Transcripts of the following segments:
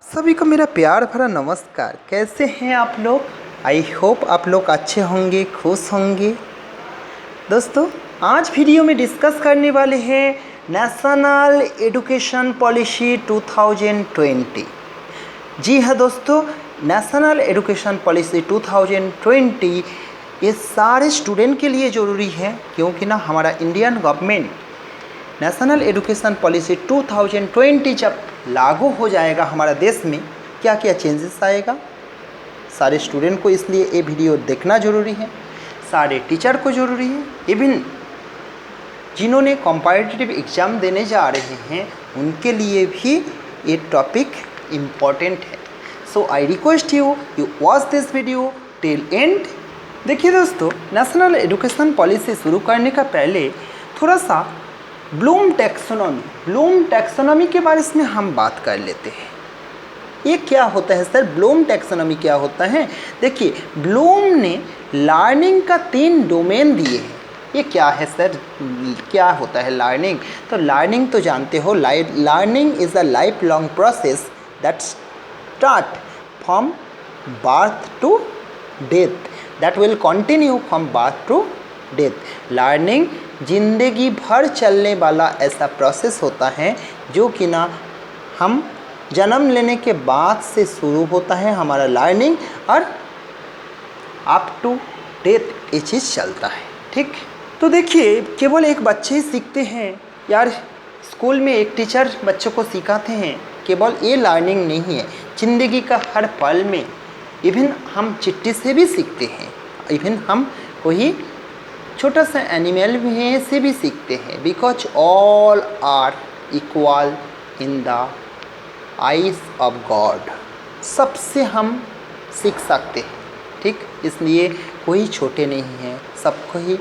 सभी को मेरा प्यार भरा नमस्कार। कैसे हैं आप लोग? आई होप आप लोग अच्छे होंगे, खुश होंगे। दोस्तों, आज वीडियो में डिस्कस करने वाले हैं नेशनल एजुकेशन पॉलिसी 2020। जी हाँ दोस्तों, नेशनल एजुकेशन पॉलिसी 2020 ये सारे स्टूडेंट के लिए ज़रूरी है, क्योंकि ना हमारा Indian government national education policy 2020 जब लागू हो जाएगा हमारा देश में, क्या क्या चेंजेस आएगा, सारे स्टूडेंट को इसलिए ये वीडियो देखना ज़रूरी है, सारे टीचर को ज़रूरी है, इवन जिन्होंने कॉम्पिटिटिव एग्ज़ाम देने जा रहे हैं उनके लिए भी ये टॉपिक इम्पॉर्टेंट है। So I request you watch this video till end. देखिए दोस्तों, नेशनल एजुकेशन पॉलिसी शुरू करने का पहले थोड़ा सा ब्लूम टैक्सोनॉमी के बारे में हम बात कर लेते हैं। ये क्या होता है सर? ब्लूम टैक्सोनॉमी क्या होता है? देखिए, ब्लूम ने लर्निंग का 3 डोमेन दिए हैं। ये क्या है सर? क्या होता है लर्निंग? तो लर्निंग तो जानते हो, learning is a lifelong process that start from birth to death, that will continue from birth to death. Learning ज़िंदगी भर चलने वाला ऐसा प्रोसेस होता है जो कि ना हम जन्म लेने के बाद से शुरू होता है हमारा लर्निंग, और अप टू डेथ ये चीज़ चलता है। ठीक, तो देखिए, केवल एक बच्चे ही सीखते हैं यार। स्कूल में एक टीचर बच्चों को सिखाते हैं, केवल ये लर्निंग नहीं है, ज़िंदगी का हर पल में। इवन हम चिट्ठी से भी सीखते हैं, इवन हम कोई छोटा सा एनिमल में से भी सीखते हैं। Because all are equal in the eyes of God, सबसे हम सीख सकते हैं। ठीक, इसलिए कोई छोटे नहीं है, सबको ही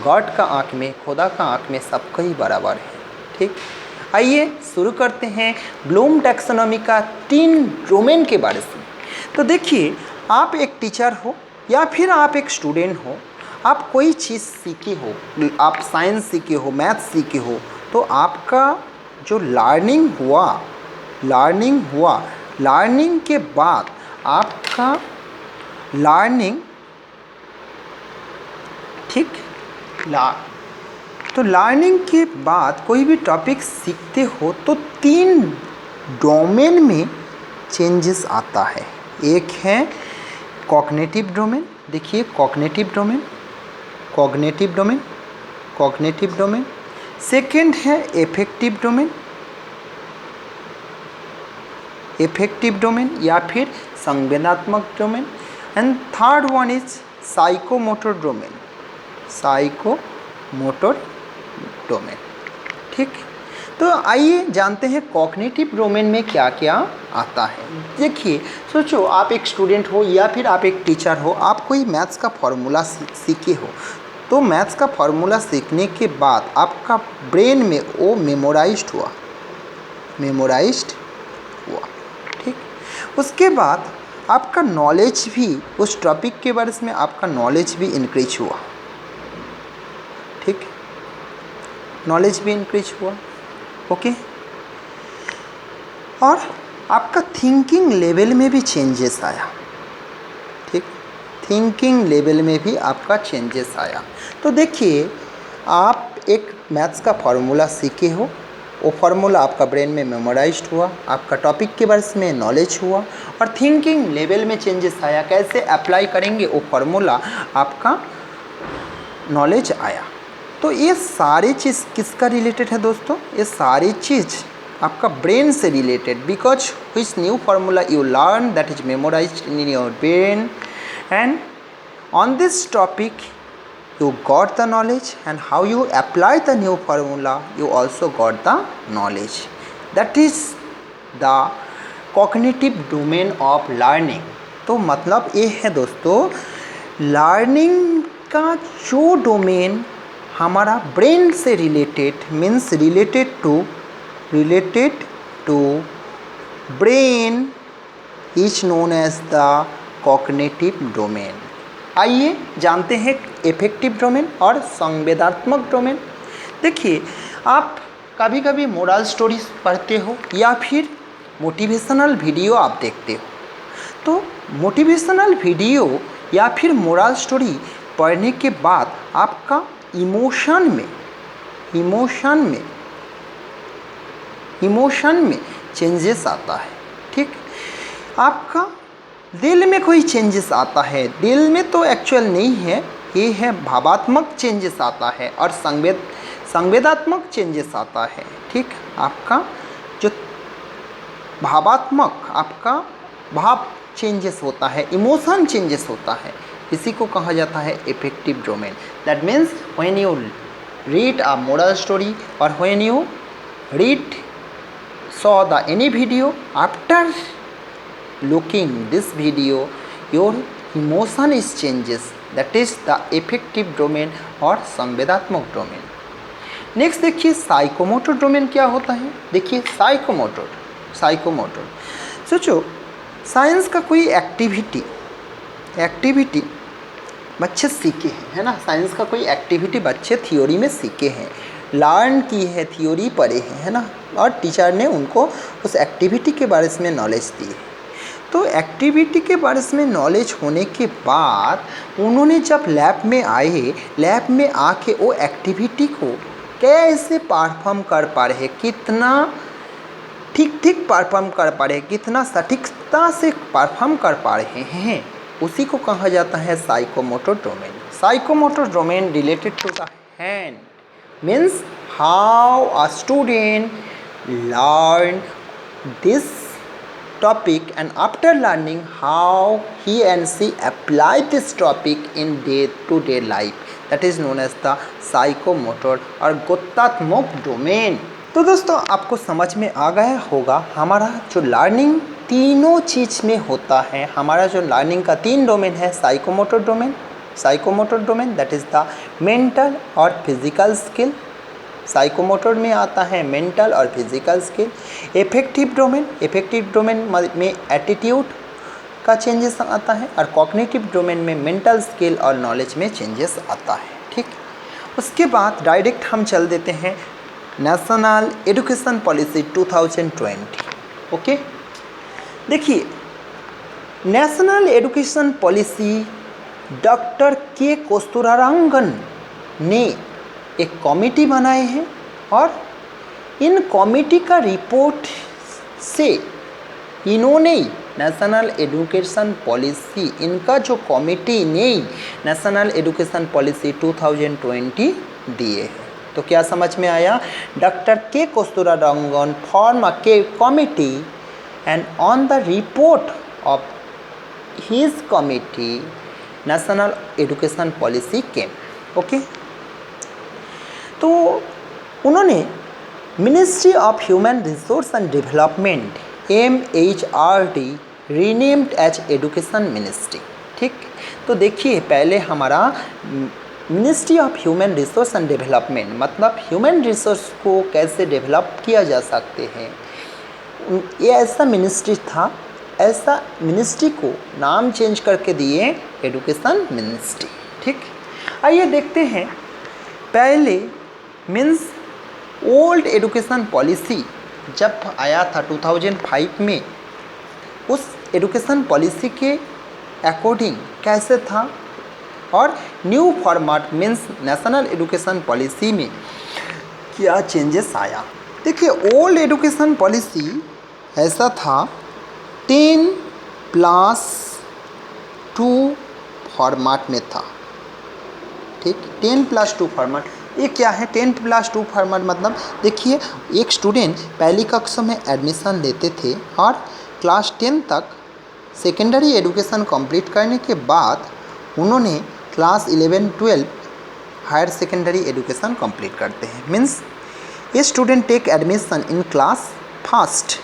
गॉड का आँख में, खुदा का आँख में सबको ही बराबर है। ठीक, आइए शुरू करते हैं ब्लूम टैक्सोनॉमी का 3 डोमेन के बारे में। तो देखिए, आप एक टीचर हो या फिर आप एक स्टूडेंट हो, आप कोई चीज़ सीखे हो, आप साइंस सीखे हो, मैथ सीखे हो, तो आपका जो लर्निंग हुआ, लर्निंग के बाद आपका लर्निंग, ठीक, तो लर्निंग के बाद कोई भी टॉपिक सीखते हो तो 3 डोमेन में चेंजेस आता है। एक है कॉग्निटिव डोमेन। देखिए, कॉग्निटिव डोमेन। सेकंड है इफेक्टिव डोमेन या फिर संवेदनात्मक domain, and third one is psychomotor domain. ठीक, तो आइए जानते हैं कॉग्निटिव डोमेन में क्या क्या आता है। देखिए, सोचो आप एक स्टूडेंट हो या फिर आप एक टीचर हो, आप कोई मैथ्स का फॉर्मूला सीखे हो, तो मैथ्स का फॉर्मूला सीखने के बाद आपका ब्रेन में वो मेमोराइज्ड हुआ। ठीक, उसके बाद आपका नॉलेज भी, उस टॉपिक के बारे में आपका नॉलेज भी इंक्रीज हुआ। ठीक, नॉलेज भी इंक्रीज हुआ। ओके, और आपका थिंकिंग लेवल में भी चेंजेस आया। ठीक, थिंकिंग लेवल में भी आपका चेंजेस आया। तो देखिए, आप एक मैथ्स का फार्मूला सीखे हो, वो फार्मूला आपका ब्रेन में मेमोराइज्ड हुआ, आपका टॉपिक के बारे में नॉलेज हुआ, और थिंकिंग लेवल में चेंजेस आया। कैसे अप्लाई करेंगे वो फार्मूला, आपका नॉलेज आया। तो ये सारी चीज़ किसका रिलेटेड है दोस्तों? ये सारी चीज़ आपका ब्रेन से related. Because which new formula you learn that is memorised in your brain, and on this topic you got the knowledge, and how you apply the new formula you also got the knowledge. That is the cognitive domain of learning. तो मतलब ये है दोस्तों, learning का जो domain हमारा brain से related, means related to brain is known as the cognitive domain. आइए जानते हैं इफेक्टिव डोमेन और संवेदनात्मक डोमेन। देखिए, आप कभी कभी मोरल स्टोरीज पढ़ते हो या फिर मोटिवेशनल वीडियो आप देखते हो, तो मोटिवेशनल वीडियो या फिर मोरल स्टोरी पढ़ने के बाद आपका इमोशन में चेंजेस आता है। ठीक, आपका दिल में कोई चेंजेस आता है, दिल में तो एक्चुअल नहीं है, ये है भावात्मक चेंजेस आता है और संवेदात्मक चेंजेस आता है। ठीक, आपका जो भावात्मक आपका भाव चेंजेस होता है, इमोशन चेंजेस होता है, इसी को कहा जाता है effective domain. That means when you read a moral story और when you read saw the any video, after looking this video your emotion is changes, that is the affective domain और संवेदात्मक domain. Next देखिए psychomotor domain क्या होता है। देखिए psychomotor सोचो, science का कोई एक्टिविटी बच्चे सीखे हैं, है ना, साइंस का कोई एक्टिविटी बच्चे थ्योरी में सीखे हैं, लर्न की है, थ्योरी पढ़े हैं, है ना, और टीचर ने उनको उस एक्टिविटी के बारे में नॉलेज दी है। तो एक्टिविटी के बारे में नॉलेज होने के बाद उन्होंने जब लैब में आए, लैब में आके वो एक्टिविटी को कैसे परफॉर्म कर पा रहे, कितना ठीक परफॉर्म कर पा रहे, कितना सटीकता से परफॉर्म कर पा रहे हैं, उसी को कहा जाता है psychomotor domain. Psychomotor domain related to the hand means how a student learn this topic and after learning how he and she apply this topic in day-to-day life, that is known as the psychomotor और गोत्तात्मक domain. तो दोस्तों आपको समझ में आ गया होगा हमारा जो लर्निंग तीनों चीज़ में होता है। हमारा जो लर्निंग का 3 डोमेन है, psychomotor domain that is the mental और फिजिकल स्किल, साइकोमोटर में आता है मेंटल और फिजिकल स्किल। इफेक्टिव डोमेन में एटीट्यूड का चेंजेस आता है और कॉग्निटिव डोमेन में मेंटल स्किल और नॉलेज में चेंजेस आता है। ठीक, उसके बाद डायरेक्ट हम चल देते हैं नेशनल एजुकेशन पॉलिसी 2020। ओके, देखिए नेशनल एजुकेशन पॉलिसी डॉक्टर के कस्तूरारंगन ने एक कमेटी बनाए हैं और इन कमेटी का रिपोर्ट से इन्होंने नेशनल एजुकेशन पॉलिसी, इनका जो कमेटी ने नेशनल एजुकेशन पॉलिसी 2020 दिए है। तो क्या समझ में आया, डॉक्टर के कस्तूरारंगन फॉर्म के committee and on the report of his committee national education policy came. Okay, तो उन्होंने ministry of human resource and development MHRD renamed as education ministry. ठीक, तो देखिए पहले हमारा ministry of human resource and development मतलब human resource को कैसे डेवलप किया जा सकते हैं, ये ऐसा मिनिस्ट्री था, ऐसा मिनिस्ट्री को नाम चेंज करके दिए एजुकेशन मिनिस्ट्री। ठीक, आइए देखते हैं पहले मीन्स ओल्ड एजुकेशन पॉलिसी जब आया था 2005 में, उस एजुकेशन पॉलिसी के अकॉर्डिंग कैसे था और new format means national education policy में क्या चेंजेस आया। देखिए ओल्ड एजुकेशन पॉलिसी ऐसा था 10+2 फॉर्मेट में था। ठीक, 10+2 फॉर्मेट, ये क्या है 10+2 फॉर्मेट मतलब देखिए एक स्टूडेंट पहली कक्षा में एडमिशन लेते थे और क्लास 10 तक सेकेंडरी एजुकेशन कंप्लीट करने के बाद उन्होंने class 11-12 higher secondary education complete करते हैं। मीन्स ये student take admission in class first,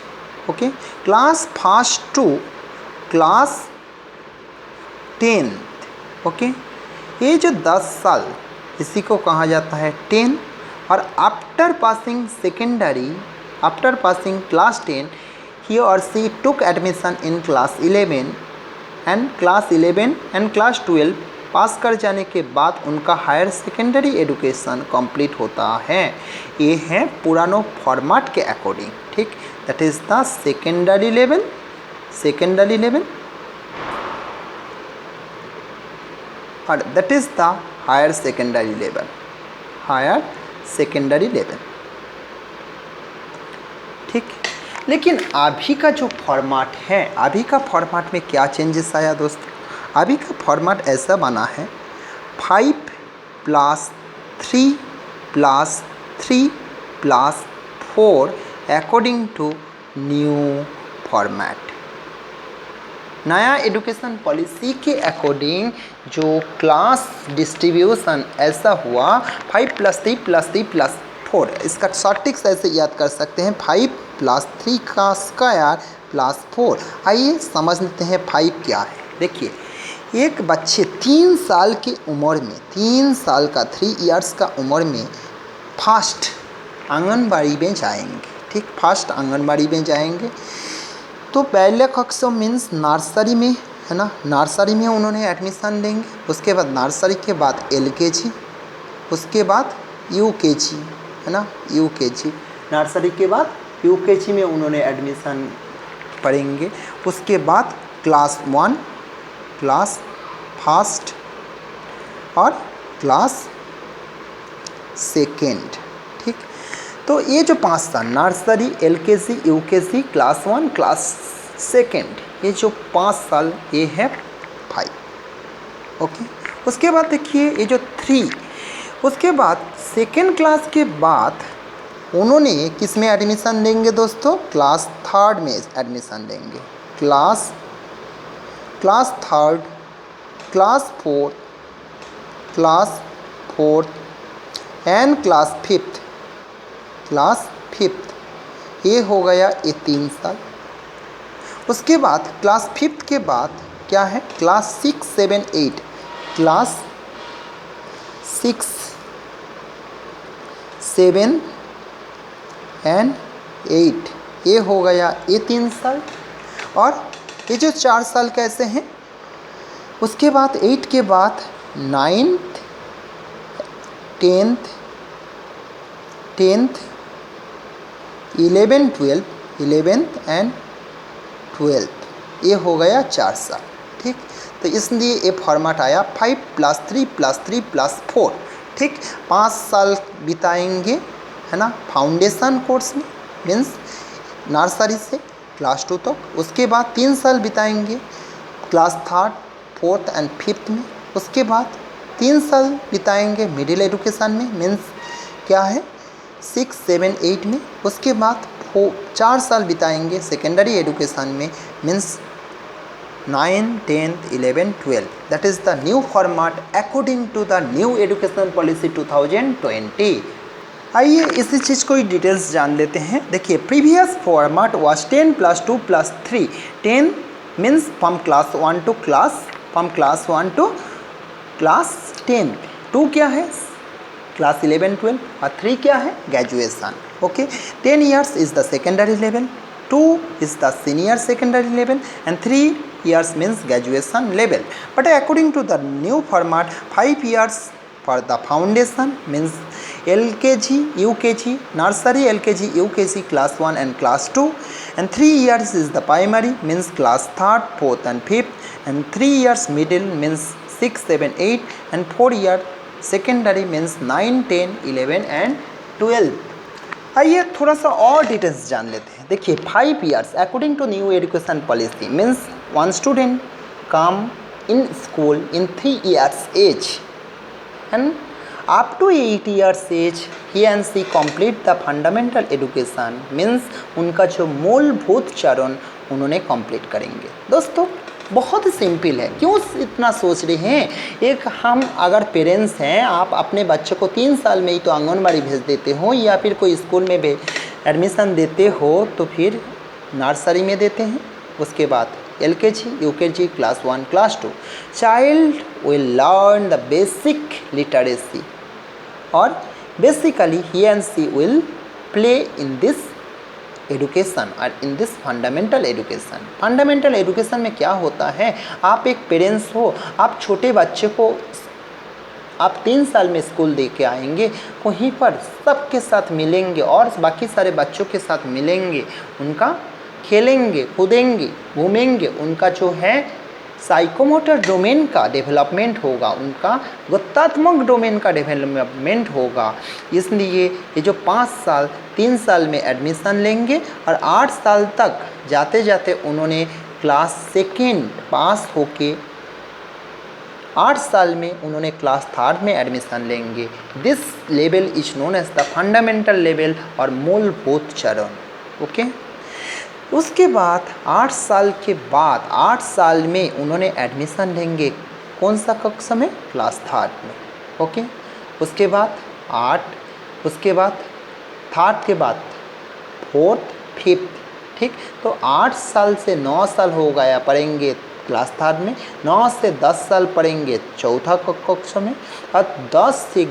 okay, class first to class 10th। Okay, ये जो 10 साल इसी को कहा जाता है 10 और after passing secondary, after passing class 10 ही और she took admission in class 11 and class 12 pass कर जाने के बाद उनका हायर सेकेंडरी एजुकेशन कंप्लीट होता है। ये है पुरानो फॉर्मेट के अकॉर्डिंग। ठीक, that is the secondary level, or that is the higher secondary level, ठीक। लेकिन अभी का जो फॉर्मेट है, अभी का फॉर्मेट में क्या चेंजेस आया दोस्तों? अभी का फॉर्मेट ऐसा बना है 5 + 3 + 3 + 4 अकॉर्डिंग टू न्यू फॉर्मेट। नया एजुकेशन पॉलिसी के अकॉर्डिंग जो क्लास डिस्ट्रीब्यूशन ऐसा हुआ 5 + 3 + 3 + 4। इसका शॉर्ट ट्रिक्स ऐसे याद कर सकते हैं 5 + 3 का स्क्वायर + 4। आइए समझ लेते हैं 5 क्या है। देखिए, एक बच्चे 3 साल की उम्र में, 3 साल का 3 इयर्स का उम्र में फर्स्ट आंगनबाड़ी में जाएंगे, ठीक, फर्स्ट आंगनबाड़ी में जाएंगे। तो पहले कक्षा मीन्स नर्सरी में, है ना, नर्सरी में उन्होंने एडमिशन लेंगे। उसके बाद नर्सरी के बाद LKG, उसके बाद UKG, है ना, UKG, नर्सरी के बाद UKG में उन्होंने एडमिशन पढ़ेंगे। उसके बाद क्लास 1, क्लास फर्स्ट और क्लास सेकेंड, ठीक। तो ये जो 5 साल nursery, LKG, UKG, class 1, class second, ये जो 5 साल ये है 5, ओके। उसके बाद देखिए ये जो 3, उसके बाद सेकेंड क्लास के बाद उन्होंने किस में एडमिशन लेंगे दोस्तों? क्लास 3 में एडमिशन लेंगे। क्लास 3, क्लास 4 एंड क्लास 5, ये हो गया ये 3 साल। उसके बाद क्लास 5 के बाद क्या है? क्लास 6, 7, 8, क्लास 6, 7 एंड 8, ये हो गया ये 3 साल। और ये जो 4 साल कैसे हैं? उसके बाद 8 के बाद 9th, 10th, 11th, 11th and 12th, ये हो गया 4 साल, ठीक। तो इसलिए ये फॉर्मेट आया 5 + 3 + 3 + 4, ठीक। 5 साल बिताएंगे, है ना, फाउंडेशन कोर्स में, मीन्स नर्सरी से क्लास 2 तक। उसके बाद 3 साल बिताएंगे क्लास 3, 4th एंड 5th में। उसके बाद 3 साल बिताएंगे मिडिल एजुकेशन में, मीन्स क्या है 6, 7, 8 में। उसके बाद 4 साल बिताएंगे सेकेंडरी एजुकेशन में, means 9, 10th, 11, 12। That is the new format according to the new education policy 2020। आइए इसी चीज़ को डिटेल्स जान लेते हैं। देखिए, previous format was 10 + 2 + 3। 10 means from class 1 to class 10। 2 क्या है? क्लास 11, 12 और 3 क्या है? Graduation, okay. 10 years is the secondary level, 2 is the senior secondary level and 3 years means graduation level. But according to the new format, 5 years for the foundation means LKG, UKG, nursery, LKG, UKG, class 1 and class 2, and 3 years is the primary means class 3rd, 4th and 5th, and 3 years middle means 6, 7, 8, and 4 year secondary means 9, 10, 11 and 12. आइए थोड़ा सा और details जान लेते हैं। देखिए, 5 years according to new education policy means one student come in school in 3 years age and up to 8 years age he and she complete the fundamental education means उनका जो मूलभूत चरण उन्होंने कंप्लीट करेंगे। दोस्तों, बहुत ही सिंपल है, क्यों इतना सोच रहे हैं? एक हम अगर पेरेंट्स हैं, आप अपने बच्चों को 3 साल में ही तो आंगनबाड़ी भेज देते हो या फिर कोई स्कूल में भी एडमिशन देते हो, तो फिर नर्सरी में देते हैं, उसके बाद LKG, UKG, class 1, class 2. Child will learn the basic literacy or basically he and she will play in this education or in this fundamental education. Fundamental education में क्या होता है? आप एक पेरेंट्स हो, आप छोटे बच्चे को आप 3 साल में स्कूल दे के आएंगे, वहीं पर सबके साथ मिलेंगे और बाकी सारे बच्चों के साथ मिलेंगे, उनका खेलेंगे, कूदेंगे, घूमेंगे, उनका जो है साइकोमोटर डोमेन का डेवलपमेंट होगा, उनका गुत्तात्मक डोमेन का डेवलपमेंट होगा। इसलिए ये जो 5 साल 3 साल में एडमिशन लेंगे और 8 साल तक जाते जाते उन्होंने क्लास 2 पास होके 8 साल में उन्होंने क्लास 3 में एडमिशन लेंगे। This level is known as the fundamental level और मूलभूत चरण। ओके, उसके बाद 8 साल के बाद 8 साल में उन्होंने एडमिशन लेंगे कौन सा कक्षा में? क्लास 3 में। ओके, उसके बाद 8, उसके बाद 3 के बाद 4th 5th, ठीक। तो 8 साल से 9 साल हो गया पढ़ेंगे क्लास 3 में, 9 से 10 साल पढ़ेंगे 4था कक्षा में और 10 से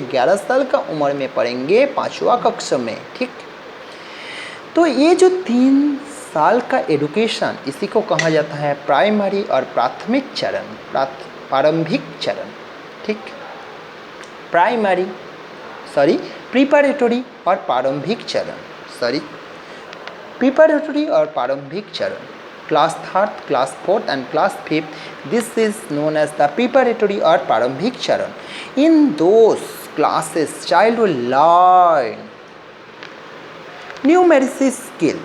11 साल का उम्र में पढ़ेंगे 5वां कक्षा में, ठीक। तो ये जो 3 साल का एडुकेशन, इसी को कहा जाता है प्राइमरी और प्राथमिक चरण, प्रारंभिक चरण, ठीक। प्रिपरेटरी और प्रारंभिक चरण, प्रिपरेटरी और प्रारंभिक चरण, class 3, class 4 and class 5, this is known as the preparatory और प्रारंभिक चरण। In those classes child will learn numeracy skill.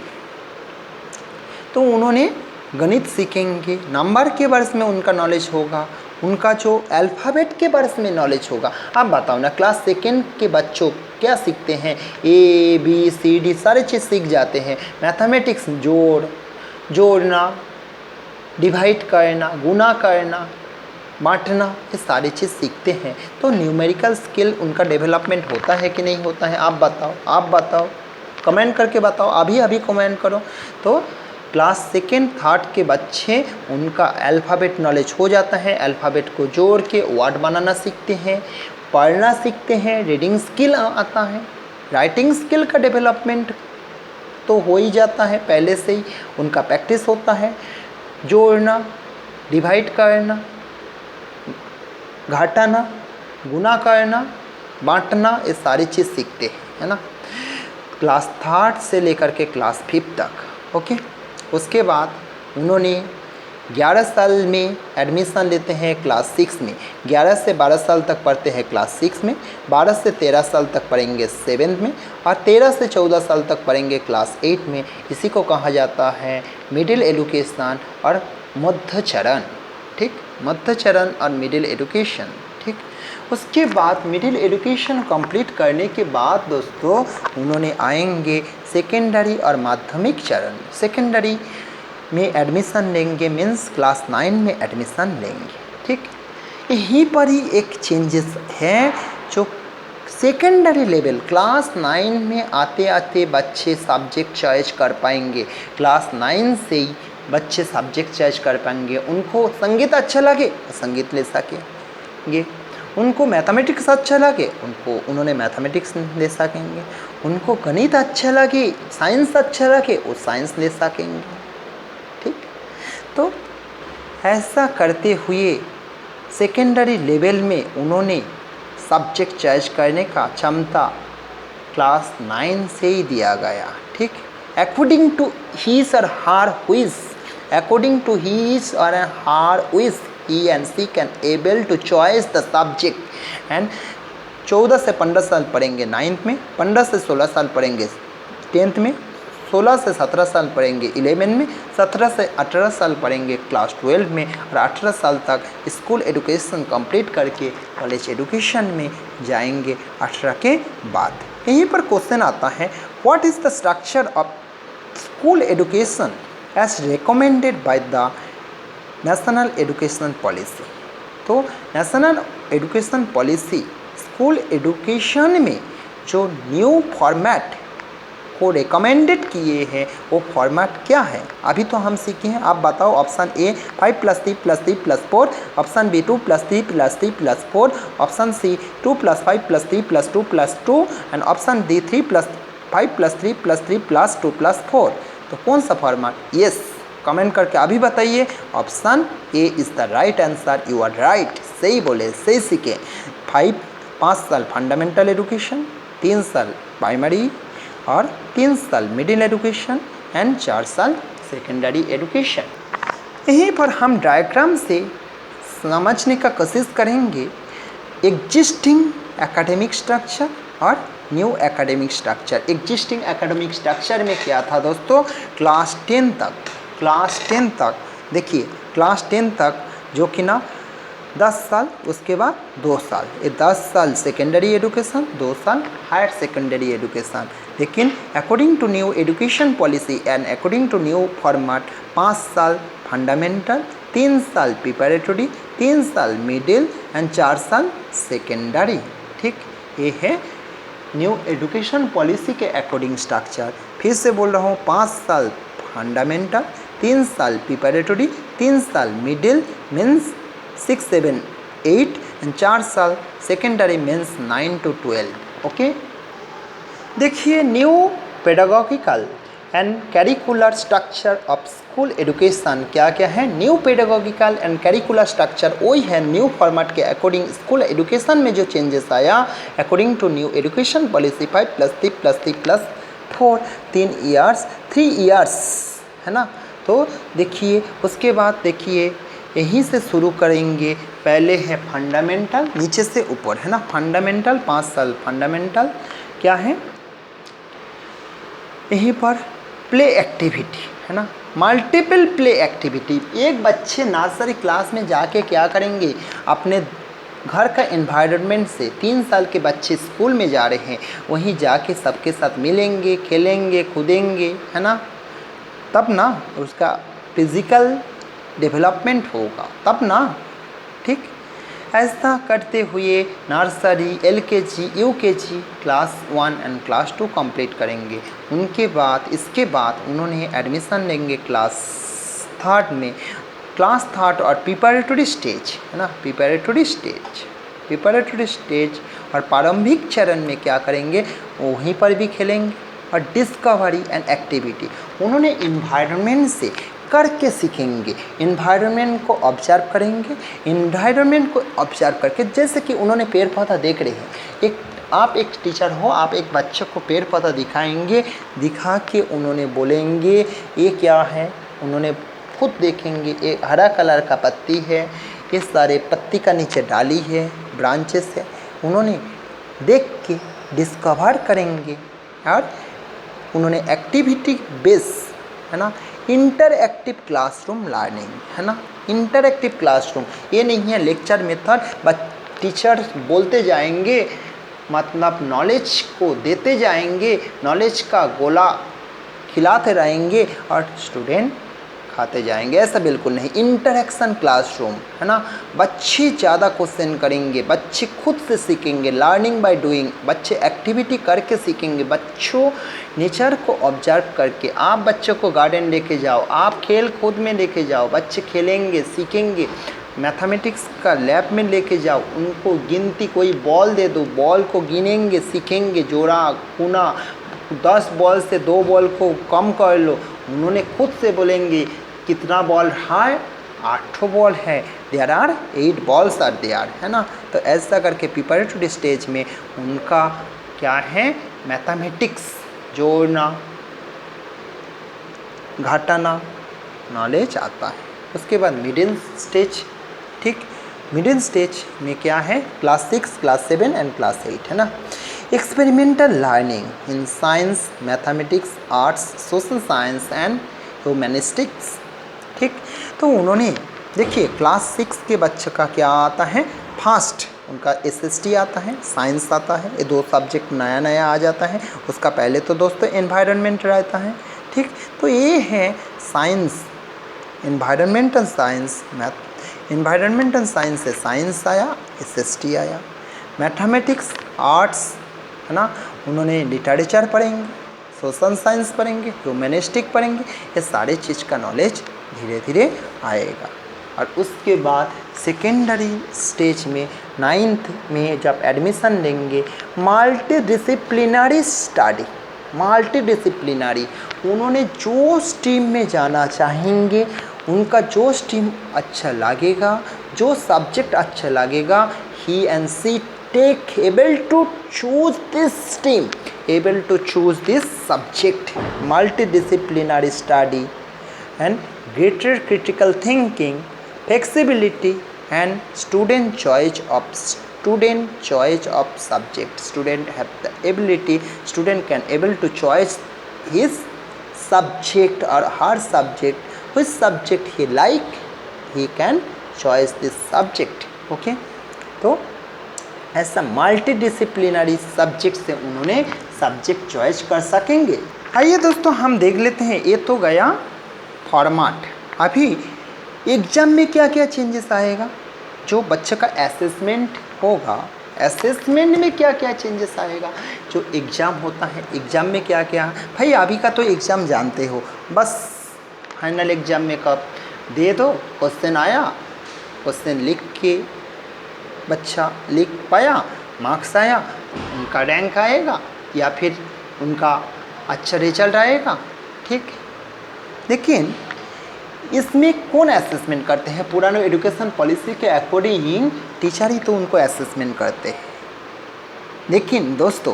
तो उन्होंने गणित सीखेंगे, नंबर के बारे में उनका नॉलेज होगा, उनका जो अल्फ़ाबेट के बारे में नॉलेज होगा। आप बताओ ना, क्लास 2 के बच्चों क्या सीखते हैं? ABCD सारे चीज़ सीख जाते हैं। मैथमेटिक्स जोड़ना, डिवाइड करना, गुना करना, बांटना, ये सारी चीज़ सीखते हैं। तो न्यूमेरिकल स्किल उनका डेवलपमेंट होता है कि नहीं होता है? आप बताओ, कमेंट करके बताओ, अभी कमेंट करो। तो क्लास 2, 3 के बच्चे, उनका अल्फ़ाबेट नॉलेज हो जाता है, अल्फ़ाबेट को जोड़ के वर्ड बनाना सीखते हैं, पढ़ना सीखते हैं, रीडिंग स्किल आता है, राइटिंग स्किल का डेवलपमेंट तो हो ही जाता है, पहले से ही उनका प्रैक्टिस होता है। जोड़ना, डिवाइड करना, घटाना, गुना करना, बांटना, ये सारी चीज़ सीखते हैं, है ना, क्लास 3 से लेकर के क्लास 5 तक। ओके, उसके बाद उन्होंने 11 साल में एडमिशन लेते हैं क्लास 6 में, 11 से 12 साल तक पढ़ते हैं क्लास 6 में, 12 से 13 साल तक पढ़ेंगे 7th में और 13 से 14 साल तक पढ़ेंगे क्लास 8 में। इसी को कहा जाता है मिडिल एजुकेशन और मध्य चरण, ठीक, मध्य चरण और मिडिल एजुकेशन, ठीक। उसके बाद मिडिल एजुकेशन कंप्लीट करने के बाद दोस्तों उन्होंने आएंगे सेकेंडरी और माध्यमिक चरण। सेकेंडरी में एडमिशन लेंगे, मीन्स क्लास 9 में एडमिशन लेंगे, ठीक। यहीं पर ही एक चेंजेस है, जो सेकेंडरी लेवल क्लास 9 में आते आते बच्चे सब्जेक्ट चॉइस कर पाएंगे। क्लास 9 से ही बच्चे सब्जेक्ट चॉइस कर पाएंगे। उनको संगीत अच्छा लगे संगीत ले सकेंगे, उनको मैथमेटिक्स अच्छा लगे उन्होंने मैथमेटिक्स ले सकेंगे, उनको गणित अच्छा लगे, साइंस अच्छा लगे, वो साइंस ले सकेंगे, ठीक। तो ऐसा करते हुए सेकेंडरी लेवल में उन्होंने सब्जेक्ट चॉइस करने का क्षमता क्लास 9 से ही दिया गया, ठीक। अकॉर्डिंग टू हीज और हार wish he and she can able to choose the subject and 14 से 15 साल पढ़ेंगे 9th में, 15 से 16 साल पढ़ेंगे 10th में, 16 से 17 साल पढ़ेंगे 11 में, 17 से 18 साल पढ़ेंगे क्लास 12 में और 18 साल तक स्कूल एजुकेशन कंप्लीट करके कॉलेज एजुकेशन में जाएंगे 18 के बाद। यहीं पर क्वेश्चन आता है, what is the structure of school education as recommended by the National education Policy. तो National education Policy school education में जो न्यू फॉर्मेट को रिकमेंडेड किए हैं वो फॉर्मेट क्या है? अभी तो हम सीखे हैं, आप बताओ। Option A 5 + 3 + 3 + 4, option B 2 + 3 + 3 + 4, option C 2 + 5 + 3 + 2 + 2 and option D 3 + 5 + 3 + 3 + 2 + 4। तो कौन सा फॉर्मेट? यस, कमेंट करके अभी बताइए। Option A is the right answer, you are right. सही बोले, सही सीखे। 5 साल फंडामेंटल एजुकेशन, 3 साल प्राइमरी और 3 साल मिडिल एजुकेशन एंड 4 साल सेकेंडरी एजुकेशन। यहीं पर हम डायग्राम से समझने का कोशिश करेंगे एग्जिस्टिंग एकेडमिक स्ट्रक्चर और new academic structure. Existing academic structure में क्या था दोस्तों, क्लास 10 तक देखिए, क्लास 10 तक जो कि ना 10 साल, उसके बाद 2 साल, ये 10 साल सेकेंडरी एजुकेशन, 2 साल हायर सेकेंडरी एजुकेशन। लेकिन according to new education policy and according to new format 5 साल फंडामेंटल, 3 साल प्रिपरेटरी, 3 साल मिडिल एंड 4 साल सेकेंडरी। ठीक, ये है न्यू एजुकेशन पॉलिसी के अकॉर्डिंग स्ट्रक्चर। फिर से बोल रहा हूँ, 5 साल फंडामेंटल, 3 साल प्रिपरेटरी, 3 साल मिडिल मीन्स 6, 7, 8 एंड 4 साल सेकेंडरी मीन्स 9 to 12। ओके, देखिए new pedagogical and curricular structure of school education क्या क्या है। New pedagogical and curricular structure वही है न्यू फॉर्मेट के अकॉर्डिंग स्कूल एजुकेशन में जो चेंजेस आया according to new education policy 5+3+3+4 3 years 3 years है ना। तो देखिए उसके बाद देखिए यहीं से शुरू करेंगे। पहले है फंडामेंटल, नीचे से ऊपर है ना। फंडामेंटल 5 साल फंडामेंटल क्या है, यहीं पर प्ले एक्टिविटी है ना, मल्टीपल प्ले एक्टिविटी। एक बच्चे नर्सरी क्लास में जाके क्या करेंगे, अपने घर का एनवायरनमेंट से 3 साल के बच्चे स्कूल में जा रहे हैं, वहीं जाके सबके साथ मिलेंगे, खेलेंगे, कूदेंगे है ना, तब ना उसका फिजिकल डेवलपमेंट होगा, तब ना। ठीक, ऐसा करते हुए nursery, LKG, UKG, class 1 and class 2 complete करेंगे। उनके बाद इसके बाद उन्होंने एडमिशन लेंगे क्लास 3 में। क्लास 3 और प्रिपरेटरी स्टेज है ना, प्रिपरेटरी स्टेज और प्रारंभिक चरण में क्या करेंगे, वहीं पर भी खेलेंगे। और डिस्कवरी एंड एक्टिविटी उन्होंने इन्वायरमेंट से करके सीखेंगे, इन्वायरमेंट को ऑब्जर्व करेंगे। इन्वायरमेंट को ऑब्जर्व करके, जैसे कि उन्होंने पेड़ पौधा देख रहे हैं, आप एक टीचर हो, आप एक बच्चे को पेड़ पौधा दिखाएंगे, दिखा के उन्होंने बोलेंगे ये क्या है, उन्होंने खुद देखेंगे एक हरा कलर का पत्ती है, ये सारे पत्ती का नीचे डाली है, ब्रांचेस है, उन्होंने देख के डिस्कवर करेंगे। और उन्होंने एक्टिविटी बेस है ना, इंटरएक्टिव क्लासरूम लर्निंग है ना, इंटरएक्टिव क्लासरूम। ये नहीं है लेक्चर मेथड, बट टीचर बोलते जाएंगे, मतलब नॉलेज को देते जाएंगे, नॉलेज का गोला खिलाते रहेंगे और स्टूडेंट खाते जाएंगे, ऐसा बिल्कुल नहीं। इंटरेक्शन क्लासरूम है ना, बच्चे ज़्यादा क्वेश्चन करेंगे, बच्चे खुद से सीखेंगे, लर्निंग बाय डूइंग, बच्चे एक्टिविटी करके सीखेंगे, बच्चों नेचर को ऑब्जर्व करके। आप बच्चों को गार्डन लेके जाओ, आप खेल कूद में लेके जाओ, बच्चे खेलेंगे, सीखेंगे। मैथमेटिक्स का लैब में लेके जाओ, उनको गिनती, कोई बॉल दे दो, बॉल को गिनेंगे, सीखेंगे, जोड़ा गुना, 10 बॉल से 2 बॉल को कम कर लो, उन्होंने खुद से बोलेंगे कितना बॉल है, 8 बॉल है, there are 8 balls are there है ना। तो ऐसा करके प्रिपरेटरी स्टेज में उनका क्या है, मैथमेटिक्स जोड़ना घटाना नॉलेज आता है। उसके बाद मिडिल स्टेज, ठीक, मिडिल स्टेज में क्या है, क्लास 6, क्लास 7 एंड क्लास 8 है ना। Experimental learning in science, mathematics, arts, social science and humanistics. ठीक, तो उन्होंने देखिए क्लास 6 के बच्चे का क्या आता है, फास्ट उनका SST आता है, साइंस आता है, ये 2 सब्जेक्ट नया नया आ जाता है। उसका पहले तो दोस्तों एनवायरनमेंट रहता है। ठीक, तो ये है science, environmental science, math, environmental science से साइंस आया, SST आया। मैथमेटिक्स, आर्ट्स है ना, उन्होंने लिटरेचर पढ़ेंगे, सोशल साइंस पढ़ेंगे, ह्यूमैनिस्टिक पढ़ेंगे, ये सारे चीज़ का नॉलेज धीरे धीरे आएगा। और उसके बाद सेकेंडरी स्टेज में 9th में जब एडमिशन लेंगे, मल्टी डिसिप्लिनरी स्टडी मल्टीडिसिप्लिनरी, उन्होंने जो स्ट्रीम में जाना चाहेंगे, उनका जो स्ट्रीम अच्छा लगेगा, जो सब्जेक्ट अच्छा लगेगा, he and she take able to choose this stream, able to choose this subject. Multidisciplinary study and greater critical thinking, flexibility and student choice of subject. Student have the ability, student can able to choose his subject or her subject, which subject he like, he can choose this subject. Okay, तो ऐसा multidisciplinary subject से उन्होंने subject choice कर सकेंगे। आइए दोस्तों हम देख लेते हैं, ये तो गया फॉर्मेट। अभी एग्ज़ाम में क्या क्या चेंजेस आएगा, जो बच्चे का असेसमेंट होगा, असेसमेंट में क्या क्या चेंजेस आएगा, जो एग्ज़ाम होता है एग्ज़ाम में क्या क्या। भाई अभी का तो एग्ज़ाम जानते हो, बस फाइनल एग्ज़ाम में कब दे दो, क्वेश्चन आया, क्वेश्चन लिख के बच्चा लिख पाया, मार्क्स आया, उनका रैंक आएगा या फिर उनका अच्छा रिजल्ट आएगा। ठीक, लेकिन इसमें कौन असेसमेंट करते हैं? पुराने एजुकेशन पॉलिसी के अकॉर्डिंग टीचर ही तो उनको असेसमेंट करते हैं। लेकिन दोस्तों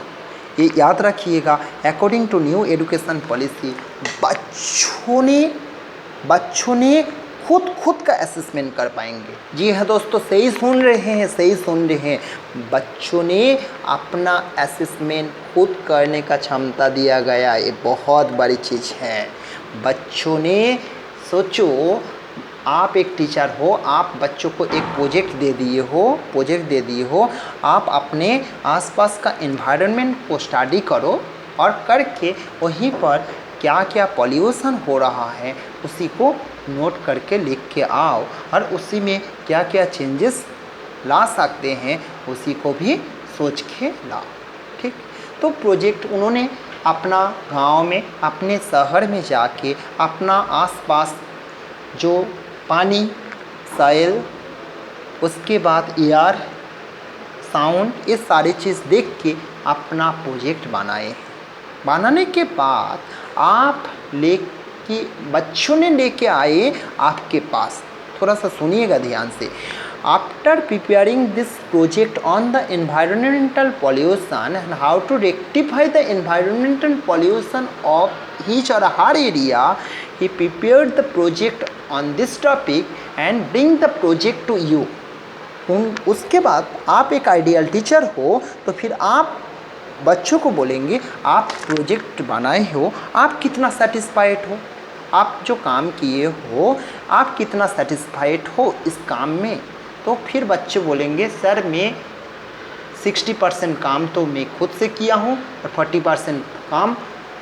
ये याद रखिएगा, according to new education policy बच्चों ने खुद का असेसमेंट कर पाएंगे। जी हाँ दोस्तों, सही सुन रहे हैं, बच्चों ने अपना असेसमेंट खुद करने का क्षमता दिया गया। ये बहुत बड़ी चीज़ है। बच्चों ने, सोचो आप एक टीचर हो, आप बच्चों को एक प्रोजेक्ट दे दिए हो, आप अपने आसपास का एनवायरनमेंट को स्टडी करो और करके वहीं पर क्या क्या पॉल्यूशन हो रहा है उसी को नोट करके लिख के आओ, और उसी में क्या क्या चेंजेस ला सकते हैं उसी को भी सोच के लाओ। ठीक, तो प्रोजेक्ट उन्होंने अपना गांव में, अपने शहर में जाके अपना आसपास जो पानी, सॉइल, उसके बाद एयर, साउंड, ये सारी चीज़ देख के अपना प्रोजेक्ट बनाने के बाद आप बच्चों ने लेके आए आपके पास। थोड़ा सा सुनिएगा ध्यान से। After preparing this project on the environmental pollution and how to rectify the environmental pollution of each और हर area, he prepared the project on this topic and bring the project to you. उसके बाद आप एक ideal teacher हो तो फिर आप बच्चों को बोलेंगे, आप प्रोजेक्ट बनाए हो, आप कितना सेटिस्फाइड हो, आप जो काम किए हो आप कितना सेटिस्फाइड हो इस काम में। तो फिर बच्चे बोलेंगे, सर मैं 60% काम तो मैं खुद से किया हूँ और 40% काम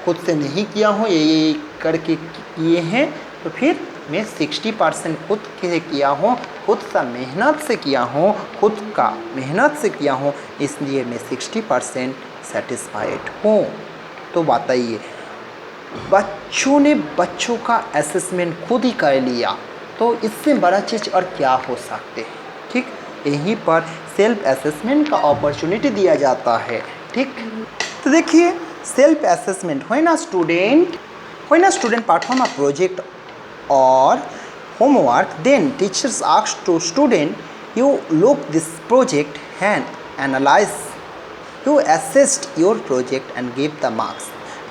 खुद से नहीं किया हूँ, ये करके किए हैं, तो फिर मैं 60% खुद से किया हूँ, खुद का मेहनत से किया हूँ, इसलिए मैं 60% सेटिस्फाइड हूँ। तो बताइए, बच्चों ने बच्चों का असेसमेंट खुद ही कर लिया, तो इससे बड़ा चीज़ और क्या हो सकते हैं। ठीक, यहीं पर सेल्फ असेसमेंट का अपॉर्चुनिटी दिया जाता है। ठीक, तो देखिए self assessment, when a student perform a project or homework, then teachers ask to student, you look this project and analyze, you assessed your project and give the marks।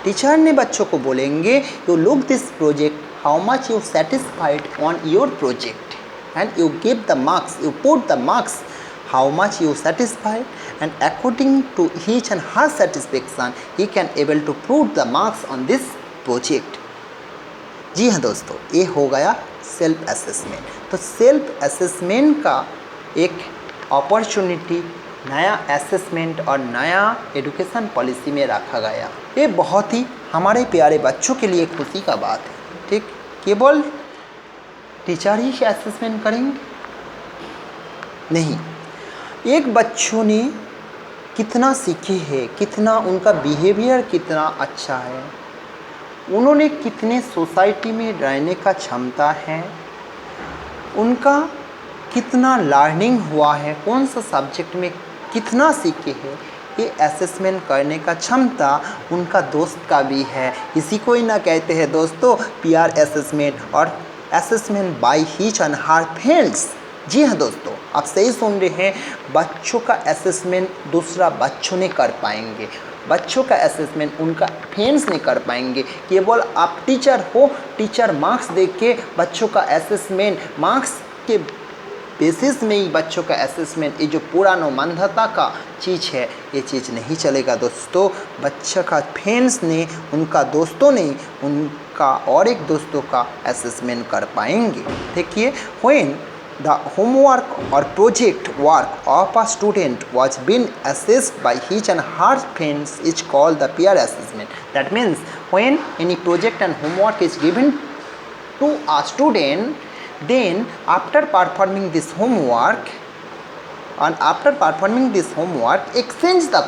Teacher ने बच्चों को बोलेंगे, you look this project, how much you satisfied on your project and you give the marks, you put the marks, how much you satisfied, and according to each and her satisfaction he can able to put the marks on this project। जी हाँ दोस्तों, ये हो गया self assessment. तो self assessment का एक opportunity नया assessment और नया एजुकेशन पॉलिसी में रखा गया। ये बहुत ही हमारे प्यारे बच्चों के लिए खुशी का बात है। ठीक, केवल टीचर ही असेसमेंट करेंगे नहीं, एक बच्चों ने कितना सीखे है, कितना उनका बिहेवियर कितना अच्छा है, उन्होंने कितने सोसाइटी में रहने का क्षमता है, उनका कितना लर्निंग हुआ है, कौन सा सब्जेक्ट में कितना सीखे हैं, ये असेसमेंट करने का क्षमता उनका दोस्त का भी है। इसी को ही ना कहते हैं दोस्तों पीआर असेसमेंट और assessment by his and her friends. जी हाँ दोस्तों, आप सही सुन रहे हैं, बच्चों का असेसमेंट दूसरा बच्चों ने कर पाएंगे, बच्चों का असेसमेंट उनका फ्रेंड्स नहीं कर पाएंगे। केवल आप टीचर हो, टीचर मार्क्स दे के बच्चों का असेसमेंट, मार्क्स के बेसिस में ही बच्चों का असेसमेंट, ये जो पूर्वानुमानता का चीज़ है, ये चीज़ नहीं चलेगा दोस्तों। बच्चा का फ्रेंड्स ने, उनका दोस्तों ने, उनका और एक दोस्तों का असेसमेंट कर पाएंगे। देखिए, when the homework or project work of a student was being assessed by his and her friends is called the peer assessment. That means when any project and homework is given to a student, then after performing this homework exchange the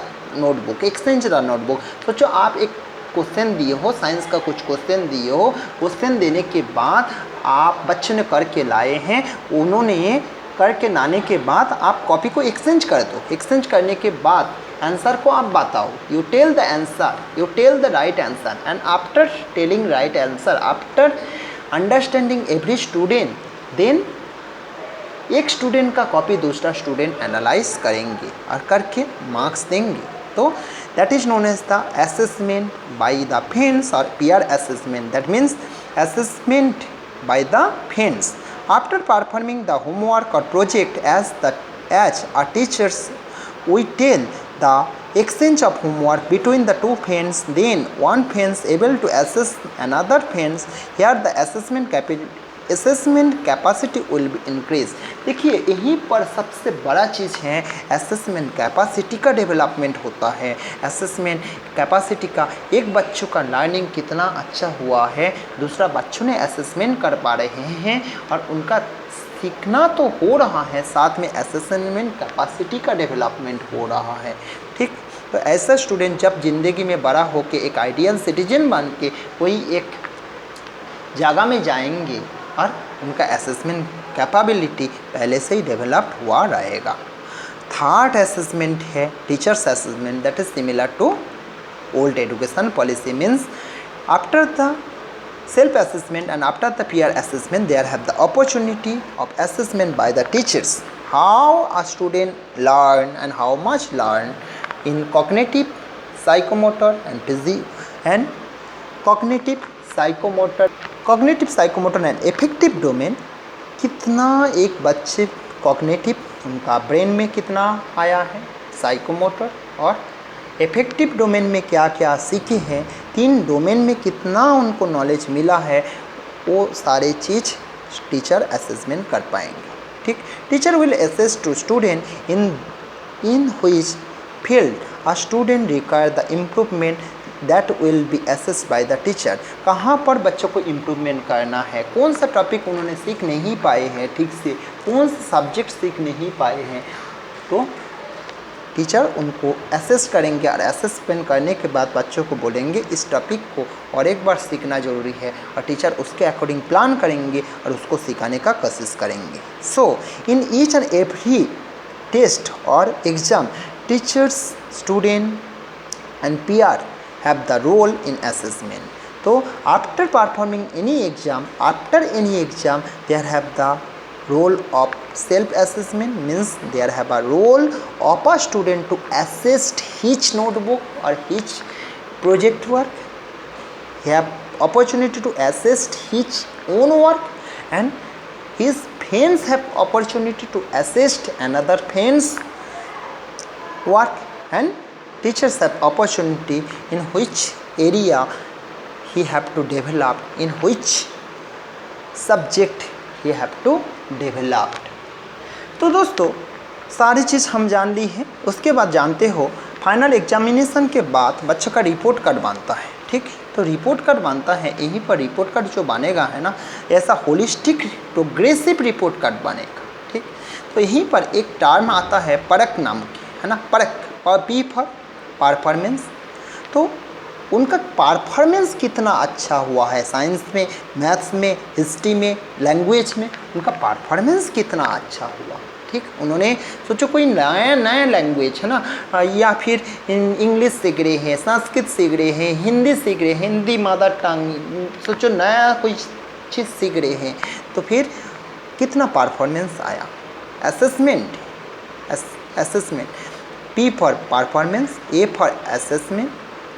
notebook. सोचो आप एक question दिए हो, science का कुछ question दिए हो, question देने के बाद आप बच्चे ने करके लाए हैं, उन्होंने करके लाने के बाद आप कॉपी को एक्सचेंज कर दो। एक्सचेंज करने के बाद आंसर को आप बताओ, you tell the answer, you tell the right answer, and after telling right answer, after understanding every student, then एक स्टूडेंट का कॉपी दूसरा स्टूडेंट एनालाइज करेंगे और करके मार्क्स देंगे। तो that is known as the assessment by the friends or peer assessment. That means assessment by the friends. After performing the homework or project as a teachers, we tell the exchange of homework between the two friends, then one friend able to assess another friends. Here the assessment capacity will be increased. देखिए, यहीं पर सबसे बड़ा चीज़ है assessment capacity का development होता है। Assessment capacity का, एक बच्चों का लर्निंग कितना अच्छा हुआ है, दूसरा बच्चों ने असेसमेंट कर पा रहे हैं और उनका सीखना तो हो रहा है, साथ में असेसमेंट कैपेसिटी का डेवलपमेंट हो रहा है। ठीक, तो ऐसा स्टूडेंट जब ज़िंदगी में बड़ा होकर एक आइडियल सिटीजन बन के कोई एक जगह में जाएंगे और उनका असेसमेंट कैपेबिलिटी पहले से ही डेवलप्ड हुआ रहेगा। थर्ड असेसमेंट है teachers assessment, that is similar to old education policy. Means after the self assessment and after the peer assessment there have the opportunity of assessment by the teachers, how a student learn and how much learn in cognitive, psychomotor and cognitive psychomotor and affective domain। कितना एक बच्चे cognitive, उनका brain में कितना आया है, psychomotor और affective domain में क्या क्या सीखे हैं, तीन डोमेन में कितना उनको नॉलेज मिला है, वो सारे चीज़ टीचर असेसमेंट कर पाएंगे। ठीक, teacher will assess to student in which field a student require the improvement that will be assessed by the teacher. कहाँ पर बच्चों को इम्प्रूवमेंट करना है, कौन सा टॉपिक उन्होंने सीख नहीं पाए हैं ठीक से, कौन सा सब्जेक्ट सीख नहीं पाए हैं, तो टीचर उनको असेस करेंगे और असेसमेंट करने के बाद बच्चों को बोलेंगे इस टॉपिक को और एक बार सीखना ज़रूरी है, और टीचर उसके अकॉर्डिंग प्लान करेंगे और उसको सिखाने का कोशिश करेंगे। So in each and every test और exam teachers, student and peer have the role in assessment. तो after performing any exam, there have the role of self assessment, means there have a role of a student to assess his notebook or his project work. He have opportunity to assess his own work, and his friends have opportunity to assess another friend's work, and teachers have opportunity in which area he have to develop, in which subject he have to developed. तो दोस्तों सारी चीज़ हम जान ली है। उसके बाद जानते हो फाइनल एग्जामिनेशन के बाद बच्चों का रिपोर्ट कार्ड बनता है। ठीक, तो रिपोर्ट कार्ड बनता है, यहीं पर रिपोर्ट कार्ड जो बनेगा है ना, ऐसा होलिस्टिक प्रोग्रेसिव रिपोर्ट कार्ड बनेगा। ठीक, तो यहीं पर एक टर्म आता है परख नाम की, है ना, परख, और पी फॉर परफॉर्मेंस। तो उनका परफॉर्मेंस कितना अच्छा हुआ है, साइंस में, मैथ्स में, हिस्ट्री में, लैंग्वेज में, उनका परफॉर्मेंस कितना अच्छा हुआ। ठीक, उन्होंने सोचो कोई नया लैंग्वेज है ना, या फिर इंग्लिश सीख रहे हैं, संस्कृत सीख रहे हैं, हिंदी सीख रहे हैं, हिंदी मदर टंग, सोचो नया कोई चीज़ सीख रहे हैं, तो फिर कितना परफॉर्मेंस आया। Assessment, assessment, P for performance, A for assessment,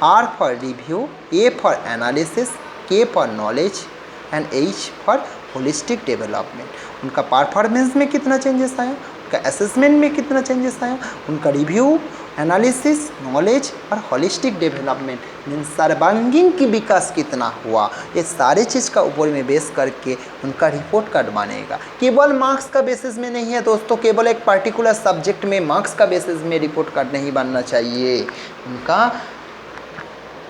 R for review, A for analysis, K for knowledge and H for holistic development. उनका परफॉर्मेंस में कितना चेंजेस आया, उनका असेसमेंट में कितना चेंजेस आया, उनका रिव्यू, एनालिसिस, नॉलेज और होलिस्टिक डेवलपमेंट मीन सर्वांगीण की विकास कितना हुआ, ये सारे चीज़ का ऊपर में बेस करके उनका रिपोर्ट कार्ड बनेगा। केवल मार्क्स का बेसिस में नहीं है दोस्तों, केवल एक पर्टिकुलर सब्जेक्ट में मार्क्स का बेसिस में रिपोर्ट कार्ड नहीं बनना चाहिए। उनका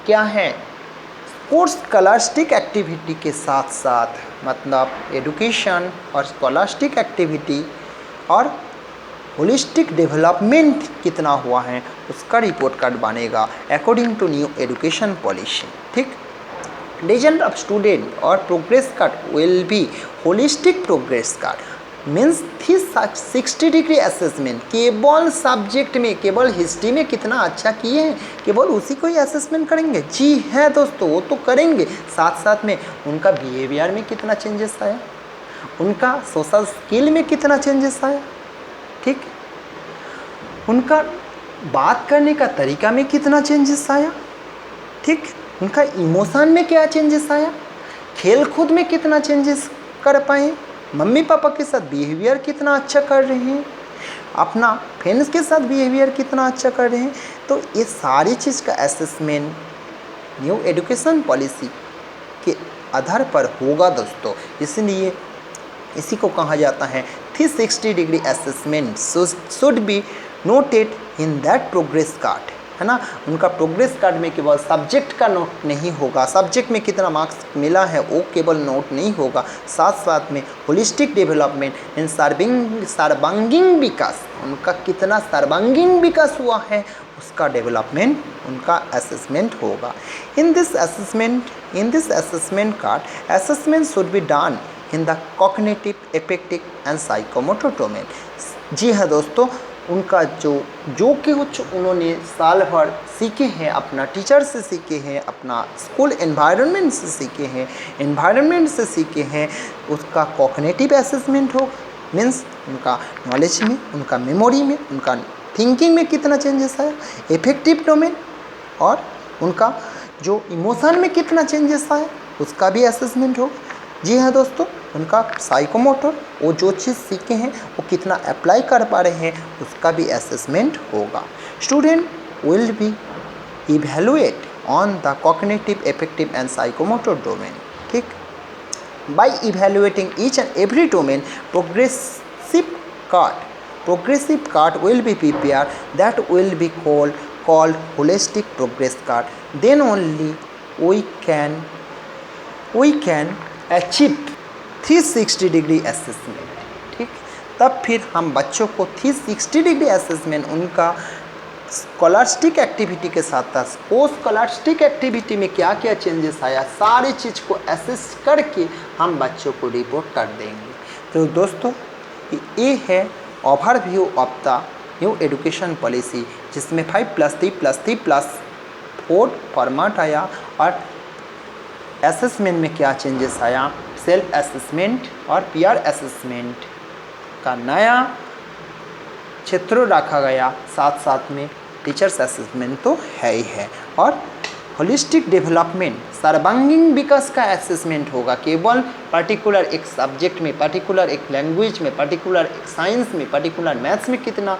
क्या है, कोर्स स्कॉलास्टिक एक्टिविटी के साथ साथ, मतलब एडुकेशन और स्कॉलास्टिक एक्टिविटी और होलिस्टिक डेवलपमेंट कितना हुआ है उसका रिपोर्ट कार्ड बनेगा according to new education policy. ठीक, रिजल्ट ऑफ स्टूडेंट और progress card will be holistic progress card means 360 degree assessment. केवल सब्जेक्ट में, केवल हिस्ट्री में कितना अच्छा किए हैं, केवल उसी को ही असेसमेंट करेंगे? जी है दोस्तों, वो तो करेंगे, साथ साथ में उनका बिहेवियर में कितना चेंजेस आया, उनका सोशल स्किल में कितना चेंजेस आया, ठीक, उनका बात करने का तरीका में कितना चेंजेस आया, ठीक, उनका इमोशन में क्या चेंजेस आया, खेल कूद में कितना चेंजेस कर पाए, मम्मी पापा के साथ बिहेवियर कितना अच्छा कर रहे हैं, अपना फ्रेंड्स के साथ बिहेवियर कितना अच्छा कर रहे हैं। तो ये सारी चीज़ का असेसमेंट न्यू एजुकेशन पॉलिसी के आधार पर होगा दोस्तों। इसलिए इसी को कहा जाता है 360 degree assessment should be noted in that progress card, है ना। उनका प्रोग्रेस कार्ड में केवल सब्जेक्ट का नोट नहीं होगा, सब्जेक्ट में कितना मार्क्स मिला है वो केवल नोट नहीं होगा, साथ साथ में होलिस्टिक डेवलपमेंट इन सर्वांगीण विकास, उनका कितना सर्वांगीण विकास हुआ है उसका डेवलपमेंट, उनका असेसमेंट होगा। In this assessment card assessment should be done in the cognitive, effective and psychomotor domain. जी हाँ दोस्तों, उनका जो कुछ उन्होंने साल भर सीखे हैं, अपना टीचर से सीखे हैं, अपना स्कूल एनवायरनमेंट से सीखे हैं, उसका कॉग्निटिव असेसमेंट हो, मीन्स उनका नॉलेज में, उनका मेमोरी में, उनका थिंकिंग में कितना चेंजेस आया, इफेक्टिव डोमेन और उनका जो इमोशन में कितना चेंजेस आया उसका भी असेसमेंट हो। जी हाँ दोस्तों, उनका साइकोमोटर, वो जो चीज़ सीखे हैं वो कितना अप्लाई कर पा रहे हैं उसका भी असेसमेंट होगा। Student will be evaluate on the cognitive, effective and psychomotor domain. ठीक, by evaluating each and every domain progressive card will be prepared that will be called holistic progress card. Then only we can achieve 360 degree assessment. ठीक, तब फिर हम बच्चों को 360 degree assessment उनका scholastic activity के साथ था, वो स्कॉलस्टिक एक्टिविटी में क्या क्या चेंजेस आया, सारी चीज़ को असेस करके हम बच्चों को रिपोर्ट कर देंगे। तो दोस्तों, ये है overview of the new education policy, जिसमें 5+3+3+4 फॉर्मेट आया और असेसमेंट में क्या चेंजेस आया, सेल्फ असेसमेंट और पीयर असेसमेंट का नया क्षेत्र रखा गया, साथ साथ में टीचर्स असेसमेंट तो है ही है, और होलिस्टिक डेवलपमेंट सर्वांगीण विकास का असेसमेंट होगा। केवल पर्टिकुलर एक सब्जेक्ट में, पर्टिकुलर एक लैंग्वेज में, पर्टिकुलर एक साइंस में, पर्टिकुलर मैथ्स में कितना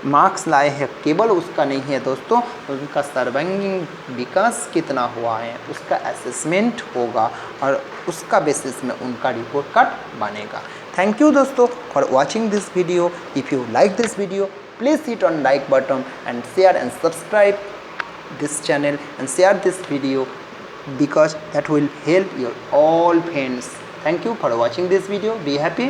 मार्क्स लाए हैं केवल उसका नहीं है दोस्तों, उनका सर्वांगीण विकास कितना हुआ है उसका असेसमेंट होगा और उसका बेसिस में उनका रिपोर्ट कार्ड बनेगा। थैंक यू दोस्तों for watching this video. If you like this video, please hit on like button and share and subscribe this channel and share this video because that will help your all friends. Thank you for watching this video. Be happy.